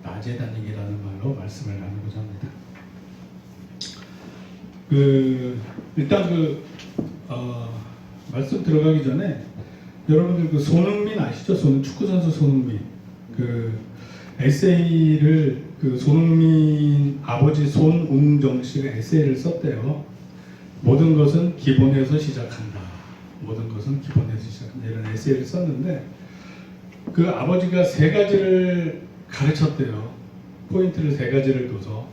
낮에 다니기라는 말로 말씀을 나누고자 합니다. 일단 말씀 들어가기 전에 여러분들 손흥민 아시죠? 축구 선수 손흥민. 에세이를 손흥민 아버지 손웅정 씨가 에세이를 썼대요. 모든 것은 기본에서 시작한다. 모든 것은 기본에서 시작한다. 이런 에세이를 썼는데 아버지가 3가지를 가르쳤대요. 포인트를 3가지를 둬서.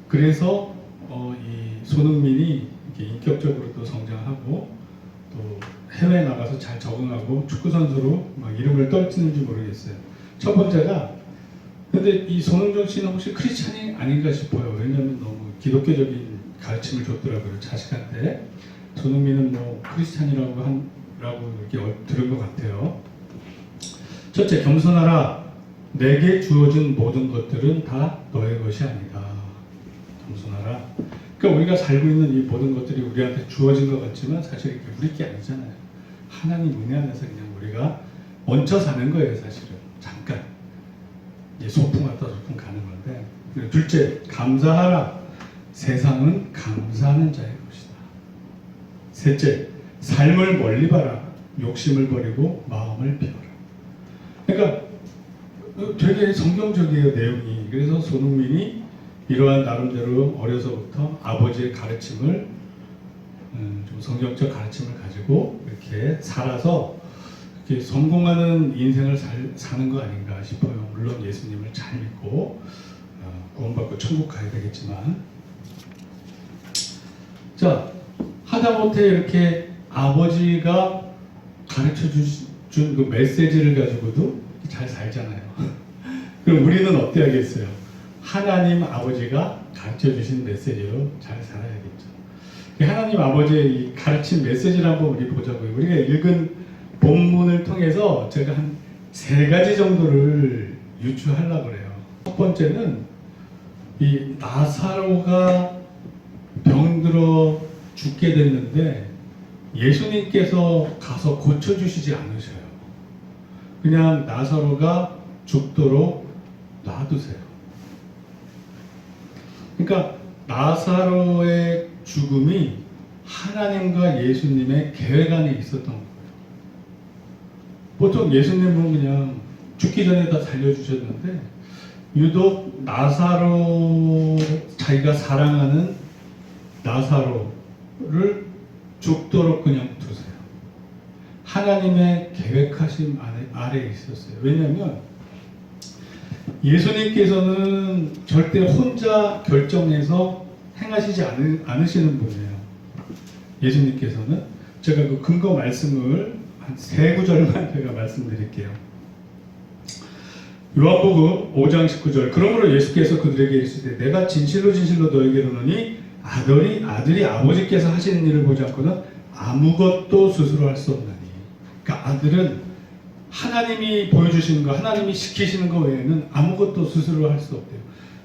그래서 이 손흥민이 이렇게 인격적으로 또 성장하고 또 해외에 나가서 잘 적응하고 축구 선수로 막 이름을 떨치는지 모르겠어요. 첫 번째가, 근데 이 손흥정 씨는 혹시 크리스찬이 아닌가 싶어요. 왜냐하면 너무 기독교적인 가르침을 줬더라고요, 자식한테. 손흥민은 크리스찬이라고 이렇게 들은 것 같아요. 첫째, 겸손하라. 내게 주어진 모든 것들은 다 너의 것이 아니다. 겸손하라. 그러니까 우리가 살고 있는 이 모든 것들이 우리한테 주어진 것 같지만 사실 이게 우리 게 아니잖아요. 하나님 은혜 안에서 그냥 우리가 얹혀 사는 거예요, 사실은. 잠깐. 소풍 왔다 소풍 가는 건데. 둘째, 감사하라. 세상은 감사하는 자의 것이다. 셋째, 삶을 멀리 봐라. 욕심을 버리고 마음을 비워라. 그러니까 되게 성경적이에요, 내용이. 그래서 손흥민이 이러한 나름대로 어려서부터 아버지의 가르침을 좀 성경적 가르침을 가지고 이렇게 살아서 이렇게 성공하는 인생을 사는 거 아닌가 싶어요. 물론 예수님을 잘 믿고 구원받고 천국 가야 되겠지만, 자, 하다못해 이렇게 아버지가 가르쳐 준 그 메시지를 가지고도 잘 살잖아요. 그럼 우리는 어떻게 하겠어요? 하나님 아버지가 가르쳐 주신 메시지로 잘 살아야겠죠. 하나님 아버지의 이 가르친 메시지를 한번 우리 보자고요. 우리가 읽은 본문을 통해서 제가 한 3가지 정도를 유추하려고 그래요. 첫 번째는 이 나사로가 병들어 죽게 됐는데 예수님께서 가서 고쳐주시지 않으셔요. 그냥 나사로가 죽도록 놔두세요. 그러니까 나사로의 죽음이 하나님과 예수님의 계획 안에 있었던 거예요. 보통 예수님은 그냥 죽기 전에 다 살려주셨는데 유독 나사로, 자기가 사랑하는 나사로를 죽도록 그냥 두세요. 하나님의 계획하심 아래에 있었어요. 왜냐하면 예수님께서는 절대 혼자 결정해서 행하시지 않으시는 분이에요. 예수님께서는. 제가 그 근거 말씀을 한 3구절만 제가 말씀드릴게요. 요한복음 5장 19절. 그러므로 예수께서 그들에게 이르시되 내가 진실로 진실로 너에게 이르노니 아들이 아버지께서 하시는 일을 보지 않고는 아무것도 스스로 할 수 없나니. 그러니까 아들은 하나님이 보여주시는 거, 하나님이 시키시는 거 외에는 아무것도 스스로 할 수 없대요.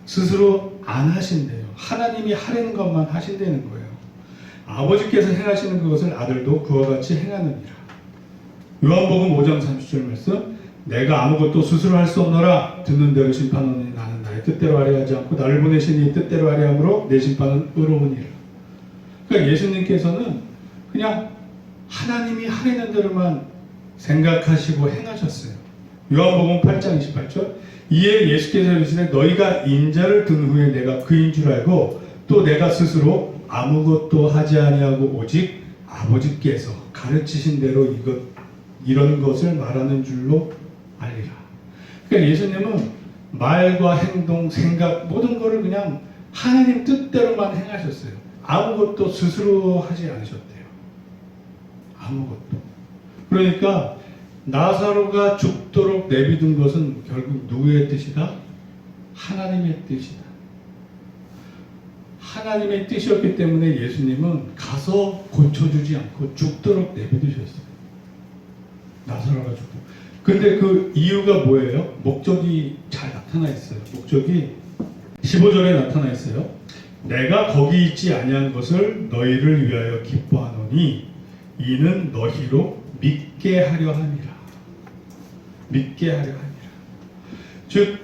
스스로 안 하신대요. 하나님이 하려는 것만 하신다는 거예요. 아버지께서 행하시는 그것을 아들도 그와 같이 행하느니라. 요한복음 5장 30절 말씀. 내가 아무것도 스스로 할 수 없노라. 듣는 대로 심판하노니 나는 나의 뜻대로 하려 하지 않고 나를 보내신 이 뜻대로 하려 함으로 내 심판은 의로우니라. 그러니까 예수님께서는 그냥 하나님이 하려는 대로만 생각하시고 행하셨어요. 요한복음 8장 28절. 이에 예수께서 이르시되 너희가 인자를 든 후에 내가 그인 줄 알고 또 내가 스스로 아무것도 하지 아니하고 오직 아버지께서 가르치신 대로 이런 것을 말하는 줄로 알리라. 그러니까 예수님은 말과 행동, 생각 모든 것을 그냥 하나님 뜻대로만 행하셨어요. 아무것도 스스로 하지 않으셨대요. 아무것도. 그러니까 나사로가 죽도록 내비둔 것은 결국 누구의 뜻이다? 하나님의 뜻이다. 하나님의 뜻이었기 때문에 예수님은 가서 고쳐주지 않고 죽도록 내비두셨어요. 나사로가 죽고. 근데 그 이유가 뭐예요? 목적이 잘 나타나 있어요. 목적이 15절에 나타나 있어요. 내가 거기 있지 아니한 것을 너희를 위하여 기뻐하노니 이는 너희로 믿게 하려 함이라. 믿게 하려 함이라. 즉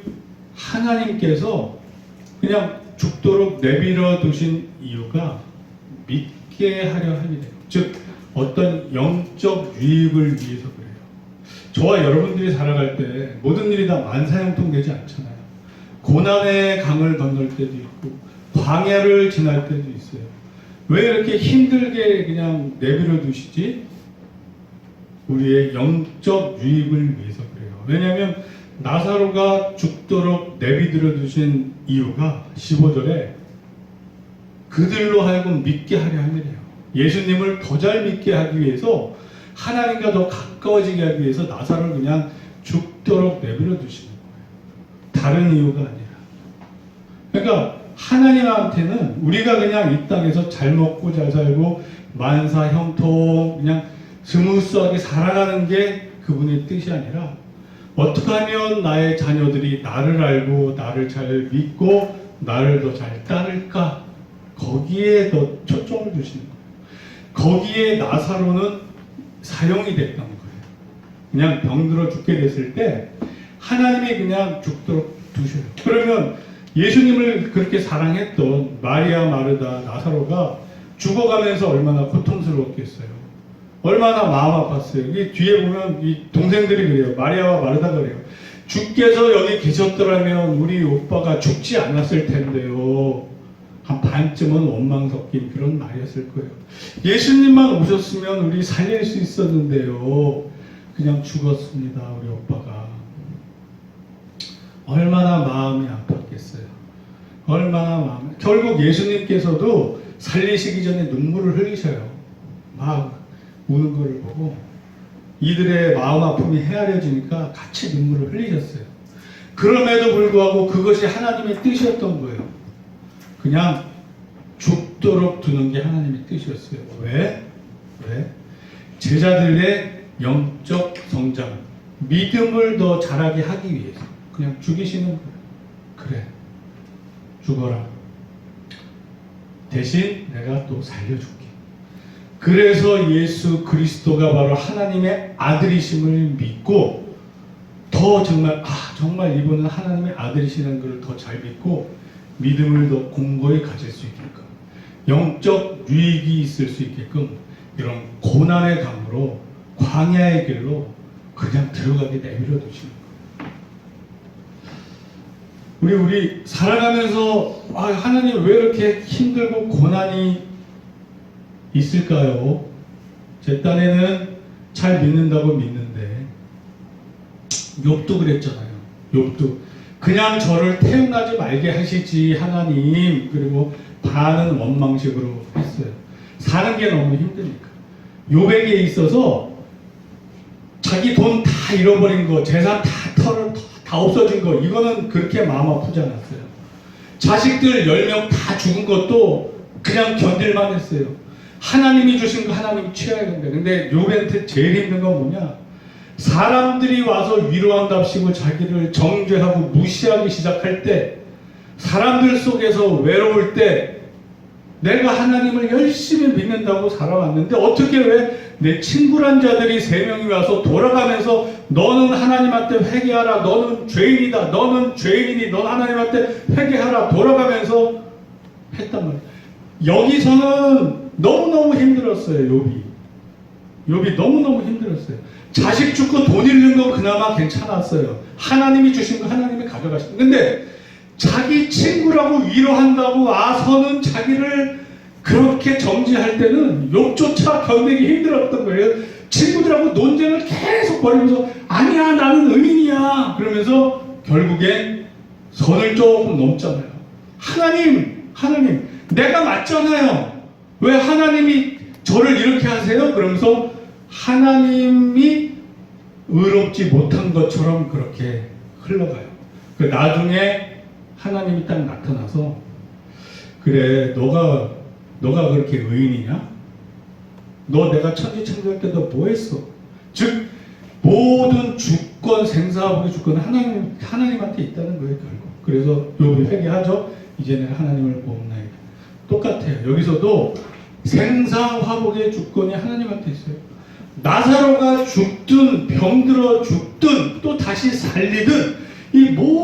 하나님께서 그냥 죽도록 내버려 두신 이유가 믿게 하려 함이래요. 즉 어떤 영적 유익을 위해서 그래요. 저와 여러분들이 살아갈 때 모든 일이 다 만사형통되지 않잖아요. 고난의 강을 건널 때도 있고 광야를 지날 때도 있어요. 왜 이렇게 힘들게 그냥 내버려 두시지? 우리의 영적 유익을 위해서 그래요. 왜냐하면 나사로가 죽도록 내비들어 두신 이유가 15절에 그들로 하여금 믿게 하려 함이래요. 예수님을 더 잘 믿게 하기 위해서, 하나님과 더 가까워지게 하기 위해서 나사로를 그냥 죽도록 내버려 두시는 거예요. 다른 이유가 아니라. 그러니까 하나님한테는 우리가 그냥 이 땅에서 잘 먹고 잘 살고 만사 형통 그냥 스무스하게 살아가는 게 그분의 뜻이 아니라, 어떻게 하면 나의 자녀들이 나를 알고 나를 잘 믿고 나를 더 잘 따를까, 거기에 더 초점을 두시는 거예요. 거기에 나사로는 사용이 됐던 거예요. 그냥 병들어 죽게 됐을 때 하나님이 그냥 죽도록 두셔요. 그러면 예수님을 그렇게 사랑했던 마리아, 마르다, 나사로가 죽어가면서 얼마나 고통스러웠겠어요. 얼마나 마음 아팠어요. 이 뒤에 보면 이 동생들이 그래요. 마리아와 마르다가 그래요. 주께서 여기 계셨더라면 우리 오빠가 죽지 않았을 텐데요. 한 반쯤은 원망 섞인 그런 말이었을 거예요. 예수님만 오셨으면 우리 살릴 수 있었는데요. 그냥 죽었습니다. 우리 오빠가. 얼마나 마음이 아팠겠어요. 얼마나 마음이. 결국 예수님께서도 살리시기 전에 눈물을 흘리셔요. 막 우는 거를 보고 이들의 마음 아픔이 헤아려지니까 같이 눈물을 흘리셨어요. 그럼에도 불구하고 그것이 하나님의 뜻이었던 거예요. 그냥 죽도록 두는 게 하나님의 뜻이었어요. 왜? 제자들의 영적 성장, 믿음을 더 자라게 하기 위해서 그냥 죽이시는 거예요. 그래, 죽어라. 대신 내가 또 살려줄게. 그래서 예수 그리스도가 바로 하나님의 아들이심을 믿고 더 정말 이분은 하나님의 아들이시는 것을 더 잘 믿고 믿음을 더 공고히 가질 수 있게끔, 영적 유익이 있을 수 있게끔 이런 고난의 강으로, 광야의 길로 그냥 들어가게 내버려 두시는 거예요. 우리 살아가면서 하나님 왜 이렇게 힘들고 고난이 있을까요? 제 딴에는 잘 믿는다고 믿는데, 욥도 그랬잖아요. 욥도 그냥 저를 태어나지 말게 하시지 하나님, 그리고 반은 원망식으로 했어요. 사는 게 너무 힘드니까. 욥에게 있어서 자기 돈 다 잃어버린 거, 재산 다 없어진 거, 이거는 그렇게 마음 아프지 않았어요. 자식들 10명 다 죽은 것도 그냥 견딜만 했어요. 하나님이 주신 거 하나님이 취해야 된다. 근데 욥한테 제일 힘든 건 뭐냐? 사람들이 와서 위로한답시고 자기를 정죄하고 무시하기 시작할 때, 사람들 속에서 외로울 때 내가 하나님을 열심히 믿는다고 살아왔는데 어떻게 왜 내 친구란 자들이 3명이 와서 돌아가면서 너는 하나님한테 회개하라, 너는 죄인이다, 너는 죄인이니 넌 하나님한테 회개하라 돌아가면서 했단 말이에요. 여기서는 너무너무 힘들었어요. 욥이 너무너무 힘들었어요. 자식 죽고 돈 잃는 건 그나마 괜찮았어요. 하나님이 주신 거 하나님이 가져가신. 근데 자기 친구라고 위로한다고 와서는 자기를 그렇게 정지할 때는 욥조차 견디기 힘들었던 거예요. 친구들하고 논쟁을 계속 벌이면서 아니야 나는 의인이야 그러면서 결국엔 선을 조금 넘잖아요. 하나님 내가 맞잖아요. 왜 하나님이 저를 이렇게 하세요? 그러면서 하나님이 의롭지 못한 것처럼 그렇게 흘러가요. 나중에 하나님이 딱 나타나서 그래 너가 그렇게 의인이냐? 너 내가 천지창조할 때 너 뭐 했어? 즉 모든 주권 생사하고 주권은 하나님한테 있다는 거예요. 결국. 그래서 욥이 회개하죠. 이제 내가 하나님을 보옵나이다. 똑같아요. 여기서도 생사화복의 주권이 하나님한테 있어요. 나사로가 죽든 병들어 죽든 또 다시 살리든 이 모든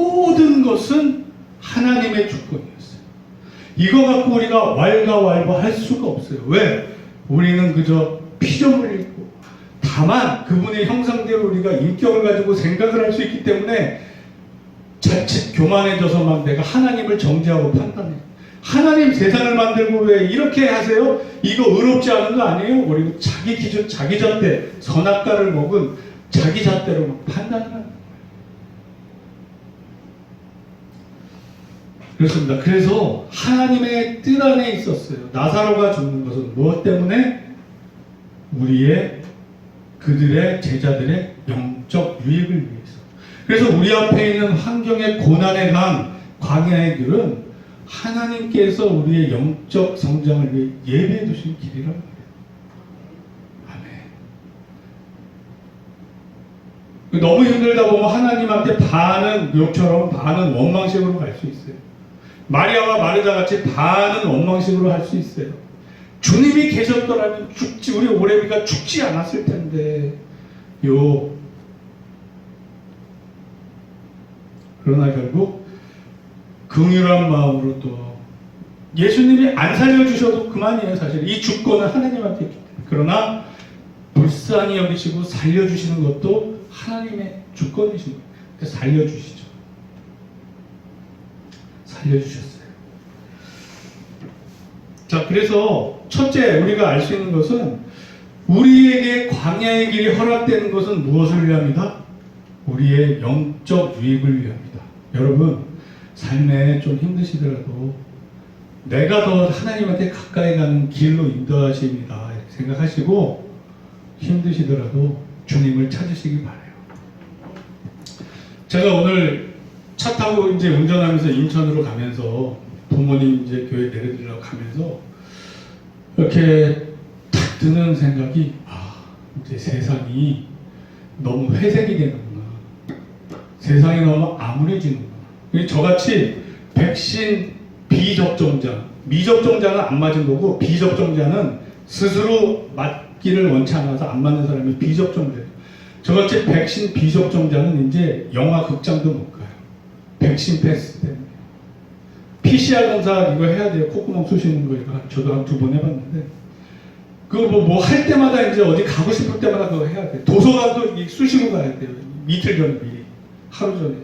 것은 하나님의 주권이었어요. 이거 갖고 우리가 왈가왈부할 수가 없어요. 왜? 우리는 그저 피조물이고, 다만 그분의 형상대로 우리가 인격을 가지고 생각을 할 수 있기 때문에 자칫 교만해져서 막 내가 하나님을 정죄하고 판단해. 하나님 세상을 만들고 왜 이렇게 하세요? 이거 의롭지 않은 거 아니에요? 우리는 자기 기준, 자기 잣대, 선악과를 먹은 자기 잣대로 막 판단을 하는 거예요. 그렇습니다. 그래서 하나님의 뜻 안에 있었어요. 나사로가 죽는 것은 무엇 때문에? 그들의 제자들의 영적 유익을 위해서. 그래서 우리 앞에 있는 환경의 고난에 간 광야의 길은 하나님께서 우리의 영적 성장을 위해 예배해 두신 길이라고 해요. 아멘. 너무 힘들다 보면 하나님한테 반은 욕처럼 반은 원망식으로 갈 수 있어요. 마리아와 마르다 같이 반은 원망식으로 할 수 있어요. 주님이 계셨더라면 우리 오레비가 죽지 않았을 텐데. 그러나 결국 긍휼한 마음으로 또 예수님이 안 살려주셔도 그만이에요. 사실 이 주권은 하나님한테 있기 때문에. 그러나 불쌍히 여기시고 살려주시는 것도 하나님의 주권이신 거예요. 그래서 살려주시죠. 살려주셨어요. 자, 그래서 첫째 우리가 알 수 있는 것은 우리에게 광야의 길이 허락되는 것은 무엇을 위함이다? 우리의 영적 유익을 위함이다. 여러분, 삶에 좀 힘드시더라도 내가 더 하나님한테 가까이 가는 길로 인도하십니다. 이렇게 생각하시고 힘드시더라도 주님을 찾으시기 바라요. 제가 오늘 차 타고 이제 운전하면서 인천으로 가면서 부모님 이제 교회 내려드리려고 가면서 이렇게 딱 드는 생각이, 이제 세상이 너무 회색이 되는구나. 세상이 너무 암울해지는구나. 저같이 백신 비접종자, 미접종자는 안 맞은 거고 비접종자는 스스로 맞기를 원치 않아서 안 맞는 사람이 비접종자예요. 저같이 백신 비접종자는 이제 영화 극장도 못 가요. 백신 패스 때문에. PCR 검사 이거 해야 돼요. 콧구멍 쑤시는 거 이거 저도 한 2번 해봤는데 그거 뭐 할 때마다 이제 어디 가고 싶을 때마다 그거 해야 돼. 도서관도 쑤시고 가야 돼요. 이틀 전에 미리, 하루 전에.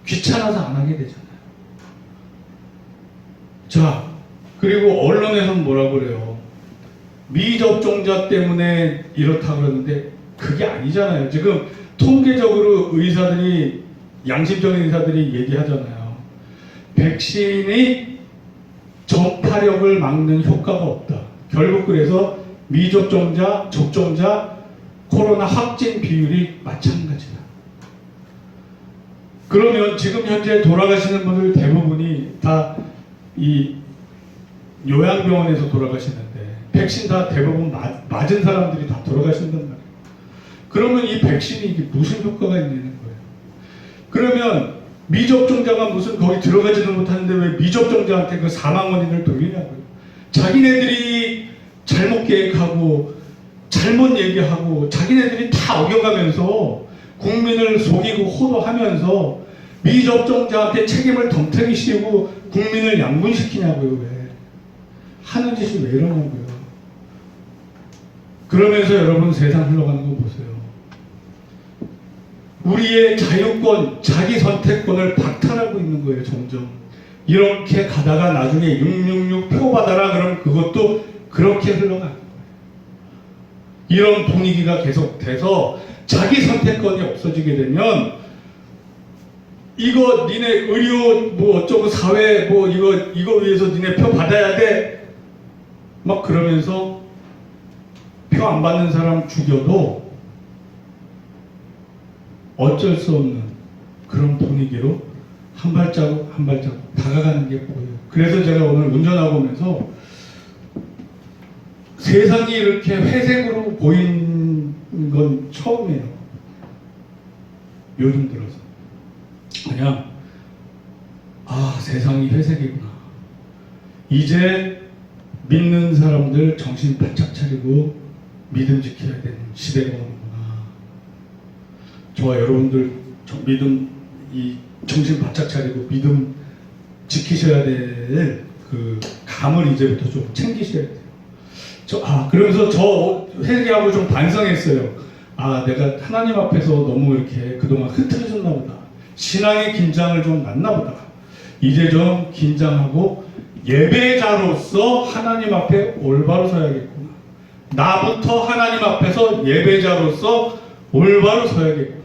귀찮아서 안 하게 되잖아요. 자, 그리고 언론에서는 뭐라고 그래요? 미접종자 때문에 이렇다 그러는데 그게 아니잖아요. 지금 통계적으로 의사들이, 양심적인 의사들이 얘기하잖아요. 백신이 전파력을 막는 효과가 없다. 결국 그래서 미접종자, 접종자, 코로나 확진 비율이 마찬가지다. 그러면 지금 현재 돌아가시는 분들 대부분이 다 이 요양병원에서 돌아가시는데 백신 다 대부분 맞은 사람들이 다 돌아가신단 말이에요. 그러면 이 백신이 이게 무슨 효과가 있는 거예요? 그러면 미접종자가 무슨 거기 들어가지도 못하는데 왜 미접종자한테 그 사망 원인을 돌리냐고요. 자기네들이 잘못 계획하고 잘못 얘기하고 자기네들이 다 어겨가면서 국민을 속이고 호도하면서 미접종자한테 책임을 덤태기 씌우고 국민을 양분시키냐고요. 왜? 하는 짓이 왜 이러냐고요. 그러면서 여러분 세상 흘러가는 거 보세요. 우리의 자유권, 자기 선택권을 박탈하고 있는 거예요. 점점. 이렇게 가다가 나중에 666 표 받아라 그러면 그것도 그렇게 흘러가는 거예요. 이런 분위기가 계속돼서 자기 선택권이 없어지게 되면 이거 니네 의료 뭐 어쩌고 사회 뭐 이거 위해서 니네 표 받아야 돼 막 그러면서 표 안 받는 사람 죽여도 어쩔 수 없는 그런 분위기로 한 발자국 한 발자국 다가가는 게 보여요. 그래서 제가 오늘 운전하고 오면서 세상이 이렇게 회색으로 보이는 건 처음이에요. 요즘 들어서. 그냥 세상이 회색이구나. 이제 믿는 사람들 정신 바짝 차리고 믿음 지켜야 되는 시대가 오는구나. 저와 여러분들 믿음 이 정신 바짝 차리고 믿음 지키셔야 될 그 감을 이제부터 좀 챙기셔야 돼요. 그러면서 저 회개하고 좀 반성했어요. 내가 하나님 앞에서 너무 이렇게 그동안 흐트러졌나 보다. 신앙의 긴장을 좀 났나 보다. 이제 좀 긴장하고 예배자로서 하나님 앞에 올바로 서야겠구나. 나부터 하나님 앞에서 예배자로서 올바로 서야겠구나.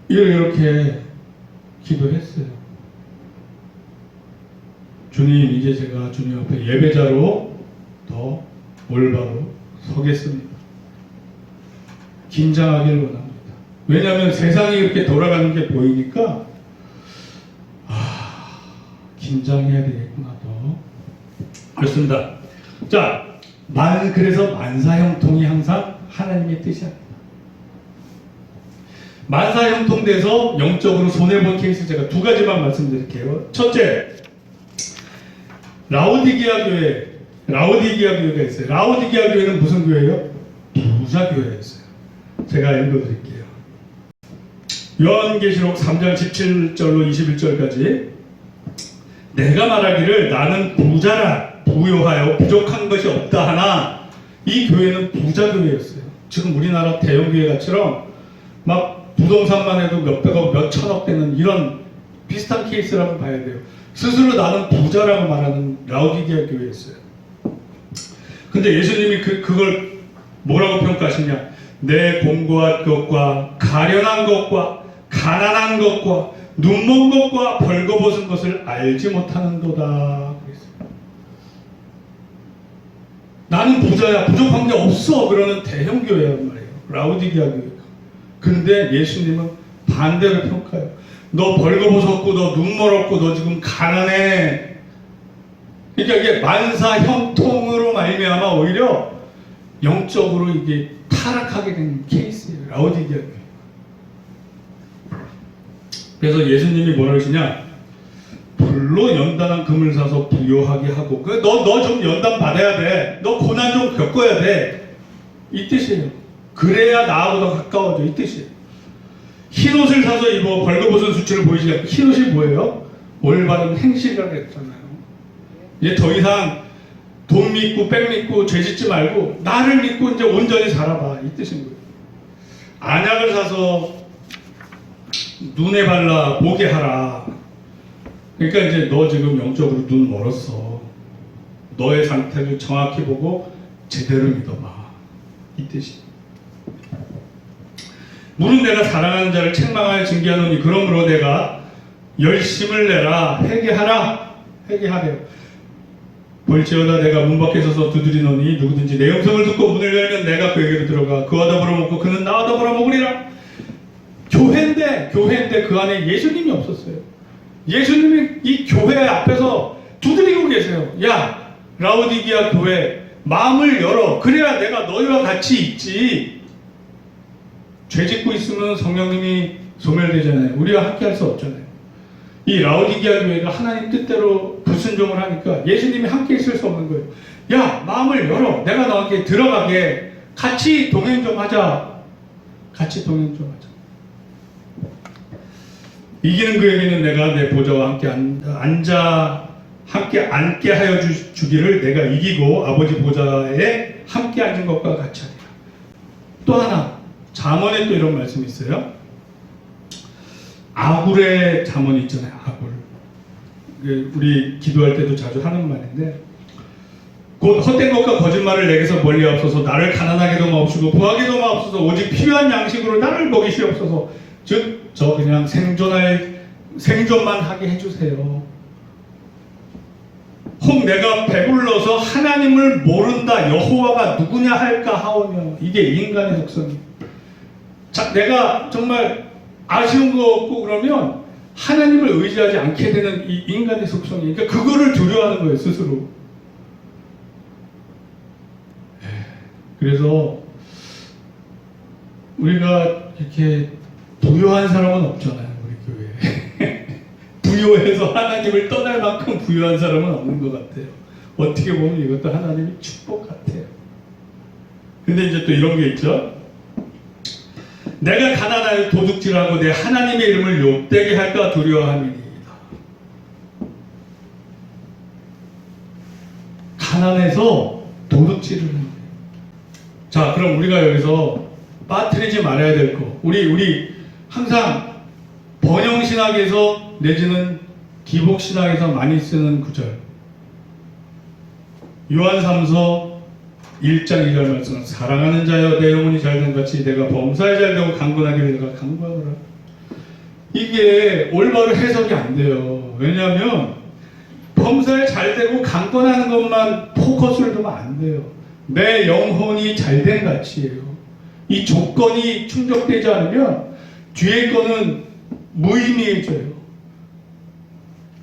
이렇게 기도했어요. 주님, 이제 제가 주님 앞에 예배자로 더 올바로 서겠습니다. 긴장하길 원합니다. 왜냐하면 세상이 이렇게 돌아가는 게 보이니까 긴장해야 되겠구나 더. 그렇습니다. 자, 그래서 만사형통이 항상 하나님의 뜻이 아닙니다. 만사형통돼서 영적으로 손해본 케이스 제가 두 가지만 말씀드릴게요. 첫째, 라오디게아 교회가 있어요. 라오디게아 교회는 무슨 교회예요? 부자 교회였어요. 제가 읽어드릴게요. 요한계시록 3장 17절로 21절까지 내가 말하기를 나는 부자라 부요하여 부족한 것이 없다 하나 이 교회는 부자 교회였어요. 지금 우리나라 대형 교회가처럼 막 부동산만 해도 몇백억 몇천억 되는 이런 비슷한 케이스라고 봐야 돼요. 스스로 나는 부자라고 말하는 라오디게아 교회였어요. 근데 예수님이 그걸 뭐라고 평가하시냐? 내 공고한 것과 가련한 것과 가난한 것과 눈먼 것과 벌거벗은 것을 알지 못하는도다. 나는 부자야, 부족한 게 없어 그러는 대형 교회란 말이에요. 라오디게아 교회가. 그런데 예수님은 반대로 평가해요. 너 벌거벗었고 너 눈멀었고 너 지금 가난해. 그러니까 이게 만사형통으로 말미암아 오히려 영적으로 이게 타락하게 된 케이스예요. 라오디게아 교회. 그래서 예수님이 뭐라 그러시냐? 불로 연단한 금을 사서 부요하게 하고 너 좀 연단 받아야 돼. 너 고난 좀 겪어야 돼. 이 뜻이에요. 그래야 나하고도 가까워져. 이 뜻이에요. 흰옷을 사서 입어 벌거벗은 수치를 보이지 않고 흰옷이 뭐예요? 올바른 행실이라고 했잖아요. 이제 더 이상 돈 믿고 백 믿고 죄 짓지 말고 나를 믿고 이제 온전히 살아봐. 이 뜻인 거예요. 안약을 사서 눈에 발라 보게 하라. 그러니까 이제 너 지금 영적으로 눈 멀었어. 너의 상태를 정확히 보고 제대로 믿어봐. 이 뜻이에요. 무릇 내가 사랑하는 자를 책망하여 징계하노니 그러므로 내가 열심을 내라. 회개하라. 회개하래요. 볼지어다 내가 문 밖에 서서 두드리노니 누구든지 내 음성을 듣고 문을 열면 내가 그에게로 들어가 그와 더불어 먹고 그는 나와 더불어 먹으리라. 교회인데 그 안에 예수님이 없었어요. 예수님이 이 교회 앞에서 두드리고 계세요. 야, 라오디게아 교회 마음을 열어. 그래야 내가 너희와 같이 있지. 죄 짓고 있으면 성령님이 소멸되잖아요. 우리와 함께 할 수 없잖아요. 이 라오디게아 교회가 하나님 뜻대로 불순종을 하니까 예수님이 함께 있을 수 없는 거예요. 야, 마음을 열어. 내가 너한테 들어가게. 같이 동행 좀 하자. 같이 동행 좀 하자. 이기는 그에게는 내가 내 보좌와 함께 함께 앉게 하여 주기를 내가 이기고 아버지 보좌에 함께 앉은 것과 같이 하리라. 또 하나 잠언에 또 이런 말씀이 있어요. 아굴의 잠언이 있잖아요. 아굴. 우리 기도할 때도 자주 하는 말인데 곧 헛된 것과 거짓말을 내게서 멀리 없어서 나를 가난하게도 마옵시고 부하게도 마옵소서 오직 필요한 양식으로 나를 먹이시옵소서. 즉 저 그냥 생존만 하게 해주세요. 혹 내가 배불러서 하나님을 모른다 여호와가 누구냐 할까 하오며. 이게 인간의 속성이에요. 자, 내가 정말 아쉬운 거 없고 그러면 하나님을 의지하지 않게 되는 이 인간의 속성이. 그러니까 그거를 두려워하는 거예요, 스스로. 그래서 우리가 이렇게 부유한 사람은 없잖아요, 우리 교회에. 부유해서 하나님을 떠날 만큼 부유한 사람은 없는 것 같아요. 어떻게 보면 이것도 하나님의 축복 같아요. 근데 이제 또 이런 게 있죠. 내가 가난하여 도둑질하고 내 하나님의 이름을 욕되게 할까 두려워함이니이다. 가난해서 도둑질을 한대. 자, 그럼 우리가 여기서 빠뜨리지 말아야 될 거. 우리 항상 번영신학에서 내지는 기복신학에서 많이 쓰는 구절. 요한3서 1장 2절 말씀. 사랑하는 자여 내 영혼이 잘된 같이 내가 범사에 잘되고 강건하기를 내가 강구하노라. 이게 올바로 해석이 안 돼요. 왜냐하면 범사에 잘되고 강건하는 것만 포커스를 두면 안 돼요. 내 영혼이 잘된 가치예요. 이 조건이 충족되지 않으면 뒤에 거는 무의미해져요.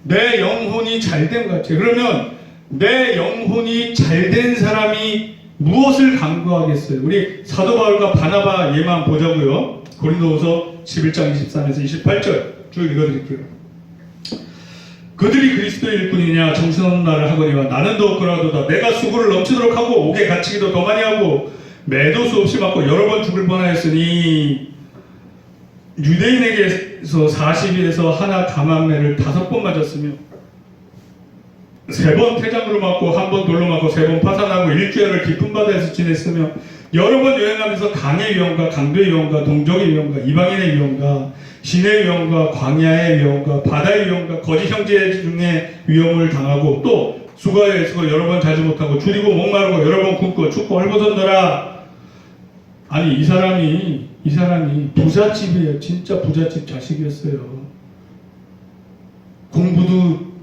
내 영혼이 잘된 가치. 그러면 내 영혼이 잘된 사람이 무엇을 강구하겠어요? 우리 사도 바울과 바나바 예만 보자고요. 고린도후서 11장 23에서 28절 쭉 읽어드릴게요. 그들이 그리스도의 일꾼이냐 정신없는 말을 하거니와 나는 더욱그러하도다. 내가 수고를 넘치도록 하고 옥에 갇히기도 더 많이 하고 매도 수없이 맞고 여러 번 죽을 뻔하였으니 유대인에게서 40일에서 하나 감암매를 5번 맞았으며 3번 태장으로 맞고 1번 돌로 맞고 3번 파산하고 일주일을 깊은 바다에서 지냈으며 여러 번 여행하면서 강의 위험과 강도의 위험과 동족의 위험과 이방인의 위험과 신의 위험과 광야의 위험과 바다의 위험과 거짓 형제 중에 위험을 당하고 또 수고하여 애쓰고 여러 번 자지 못하고 줄이고 목마르고 여러 번 굶고 춥고 헐벗었노라. 아니 이 사람이 부잣집이에요. 진짜 부잣집 자식이었어요. 공부도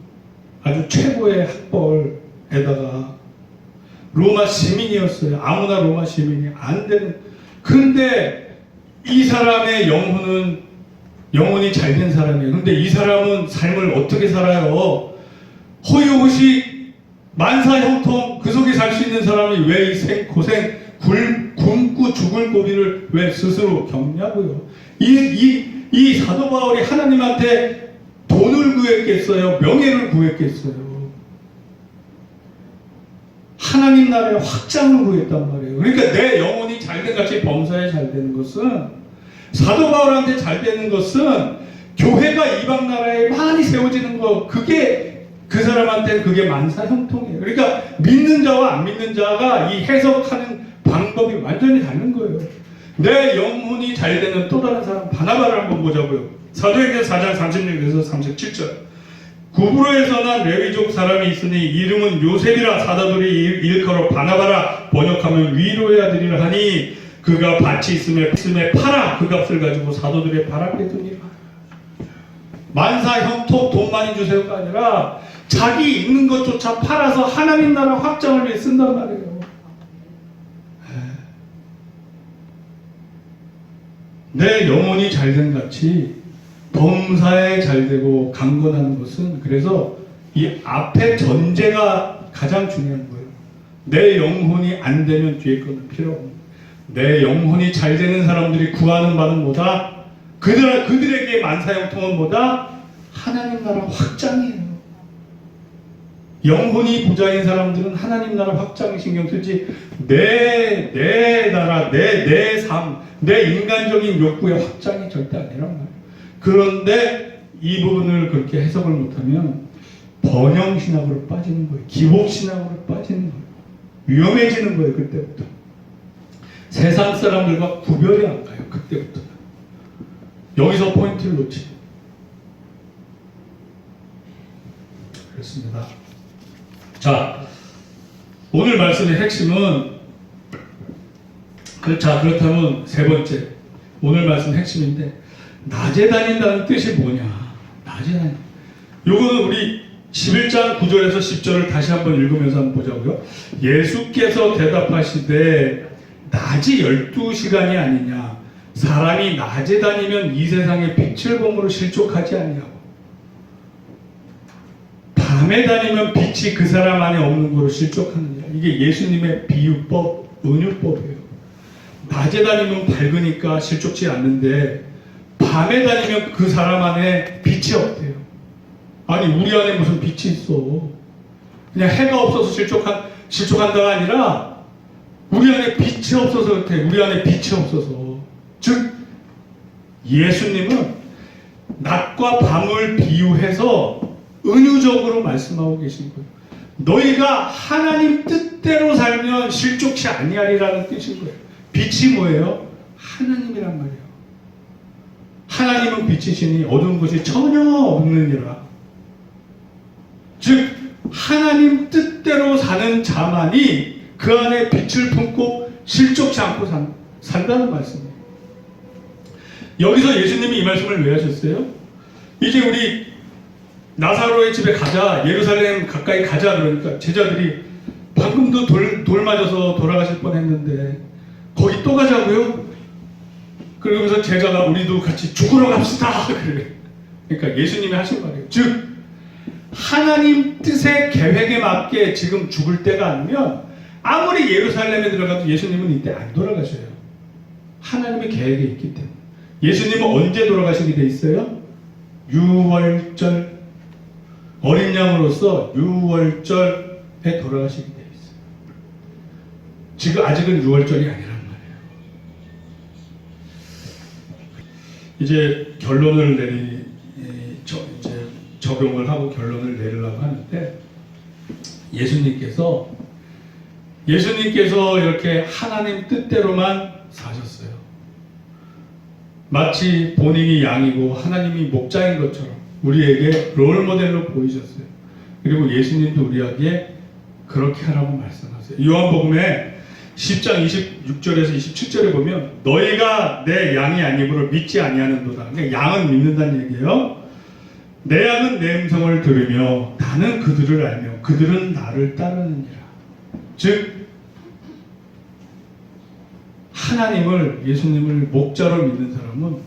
아주 최고의 학벌에다가 로마 시민이었어요. 아무나 로마 시민이 안 되는. 근데 이 사람의 영혼이 잘된 사람이에요. 근데 이 사람은 삶을 어떻게 살아요? 허유호식 만사형통 그 속에 살 수 있는 사람이 왜 이 고생 굶고 죽을 고비를 왜 스스로 겪냐고요. 이 사도 바울이 하나님한테 돈을 구했겠어요? 명예를 구했겠어요? 하나님 나라의 확장을 구했단 말이에요. 그러니까 내 영혼이 잘된 같이 범사에 잘되는 것은, 사도 바울한테 잘되는 것은 교회가 이방 나라에 많이 세워지는 거, 그게 그 사람한테는 그게 만사형통이에요. 그러니까 믿는 자와 안 믿는 자가 이 해석하는 방법이 완전히 다른 거예요. 내 영혼이 잘되는 또 다른 사람 바나바를 한번 보자고요. 사도행전 4장 36에서 37절. 구브로에서 난 레위족 사람이 있으니 이름은 요셉이라 사도들이 일컬어 바나바라 번역하면 위로의 아들이라 하니 그가 밭이 있음에 팔아 그 값을 가지고 사도들의 발 앞에 두니라. 만사 형통 돈 많이 주세요가 아니라 자기 있는 것조차 팔아서 하나님 나라 확장을 위해 쓴단 말이에요. 내 영혼이 잘된 같이 범사에 잘되고 강건하는 것은, 그래서 이 앞에 전제가 가장 중요한 거예요. 내 영혼이 안 되면 뒤에 거는 필요 없는 거예요. 내 영혼이 잘 되는 사람들이 구하는 바는 뭐다? 그들에게 만사형통은 뭐다? 하나님 나라 확장이에요. 영혼이 부자인 사람들은 하나님 나라 확장에 신경 쓰지 내 나라, 내 삶, 내 인간적인 욕구의 확장이 절대 아니란 말이에요. 그런데 이 부분을 그렇게 해석을 못하면 번영신학으로 빠지는 거예요. 기복신학으로 빠지는 거예요. 위험해지는 거예요. 그때부터. 세상 사람들과 구별이 안 가요. 그때부터. 여기서 포인트를 놓치죠. 그렇습니다. 자, 오늘 말씀의 핵심은, 그렇다면 세 번째, 오늘 말씀 핵심인데, 낮에 다닌다는 뜻이 뭐냐? 낮에 다닌다. 요거는 우리 11장 9절에서 10절을 다시 한번 읽으면서 한번 보자고요. 예수께서 대답하시되 낮이 12시간이 아니냐? 사람이 낮에 다니면 이 세상의 빛을 범으로 실족하지 아니하고 밤에 다니면 빛이 그 사람 안에 없는 거로 실족하느냐. 이게 예수님의 비유법, 은유법이에요. 낮에 다니면 밝으니까 실족치 않는데 밤에 다니면 그 사람 안에 빛이 없대요. 아니 우리 안에 무슨 빛이 있어. 그냥 해가 없어서 실족한다가 아니라 우리 안에 빛이 없어서 그렇대. 우리 안에 빛이 없어서. 즉 예수님은 낮과 밤을 비유해서 은유적으로 말씀하고 계신 거예요. 너희가 하나님 뜻대로 살면 실족치 아니하리라는 뜻인 거예요. 빛이 뭐예요? 하나님이란 말이에요. 하나님은 빛이시니 어두운 곳이 전혀 없느니라. 즉 하나님 뜻대로 사는 자만이 그 안에 빛을 품고 실족치 않고 산다는 말씀이에요. 여기서 예수님이 이 말씀을 왜 하셨어요? 이제 우리 나사로의 집에 가자, 예루살렘 가까이 가자 그러니까 제자들이 방금도 돌 맞아서 돌아가실 뻔했는데 거기 또 가자고요? 그러면서 제자가 우리도 같이 죽으러 갑시다. 그러니까 예수님이 하신 말이에요. 즉 하나님 뜻의 계획에 맞게 지금 죽을 때가 아니면 아무리 예루살렘에 들어가도 예수님은 이때 안 돌아가셔요. 하나님의 계획이 있기 때문에. 예수님은 언제 돌아가시게 돼 있어요? 유월절 어린 양으로서 유월절에 돌아가시게 돼 있어요. 지금 아직은 유월절이 아니란 말이에요. 이제 결론을 이제 적용을 하고 결론을 내리려고 하는데 예수님께서 이렇게 하나님 뜻대로만 사셨어요. 마치 본인이 양이고 하나님이 목자인 것처럼 우리에게 롤모델로 보이셨어요. 그리고 예수님도 우리에게 그렇게 하라고 말씀하세요. 요한복음에 10장 26절에서 27절에 보면 너희가 내 양이 아니므로 믿지 아니하는도다. 그러니까 양은 믿는다는 얘기예요. 내 양은 내 음성을 들으며 나는 그들을 알며 그들은 나를 따르느니라. 즉 하나님을 예수님을 목자로 믿는 사람은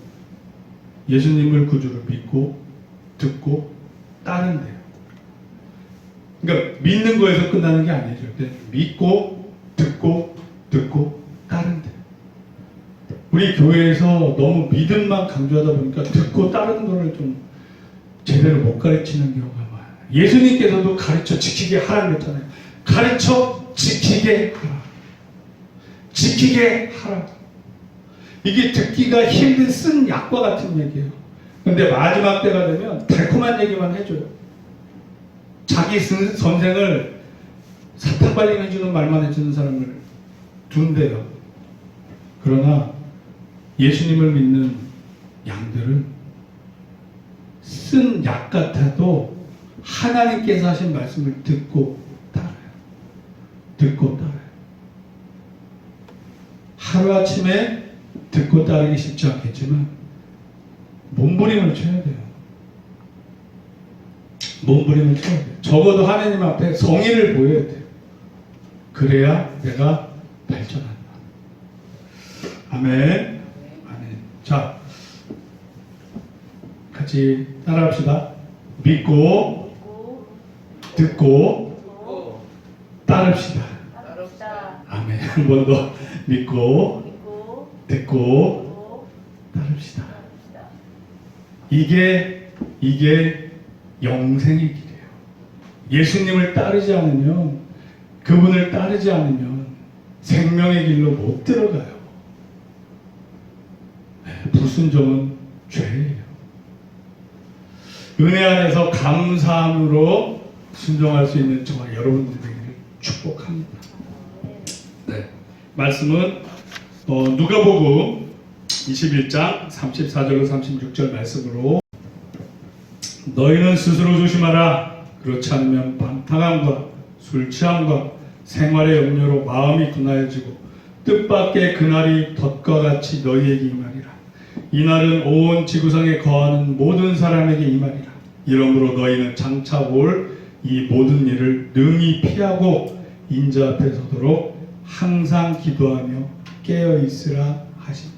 예수님을 구주로 믿고 듣고 따른대요. 그러니까 믿는 거에서 끝나는 게 아니죠. 믿고 듣고 따른대요. 우리 교회에서 너무 믿음만 강조하다 보니까 듣고 따르는 거를 좀 제대로 못 가르치는 경우가 많아요. 예수님께서도 가르쳐 지키게 하라고 했잖아요. 가르쳐 지키게 하라. 지키게 하라. 이게 듣기가 힘든 쓴 약과 같은 얘기예요. 근데 마지막 때가 되면 달콤한 얘기만 해줘요. 자기 선생을 사탕 발림해주는 말만 해주는 사람을 둔대요. 그러나 예수님을 믿는 양들은 쓴 약 같아도 하나님께서 하신 말씀을 듣고 따라요. 듣고 따라요. 하루아침에 듣고 따르기 쉽지 않겠지만 몸부림을 쳐야 돼요. 몸부림을 쳐야 돼요. 적어도 하나님 앞에 성의를 보여야 돼요. 그래야 내가 발전한다. 아멘. 아멘. 자, 같이 따라합시다. 믿고 듣고 따릅시다. 아멘. 한 번 더 믿고 듣고 따릅시다. 이게 영생의 길이에요. 예수님을 따르지 않으면, 그분을 따르지 않으면 생명의 길로 못 들어가요. 불순종은 죄예요. 은혜 안에서 감사함으로 순종할 수 있는 저와 여러분들 되기를 축복합니다. 네, 말씀은 누가복음 21장 34절로 36절 말씀으로 너희는 스스로 조심하라. 그렇지 않으면 방탕함과 술 취함과 생활의 염려로 마음이 둔하여지고 뜻밖의 그날이 덫과 같이 너희에게 임하리라. 이날은 온 지구상에 거하는 모든 사람에게 임하리라. 이러므로 너희는 장차 올 이 모든 일을 능히 피하고 인자 앞에 서도록 항상 기도하며 깨어 있으라 하시니.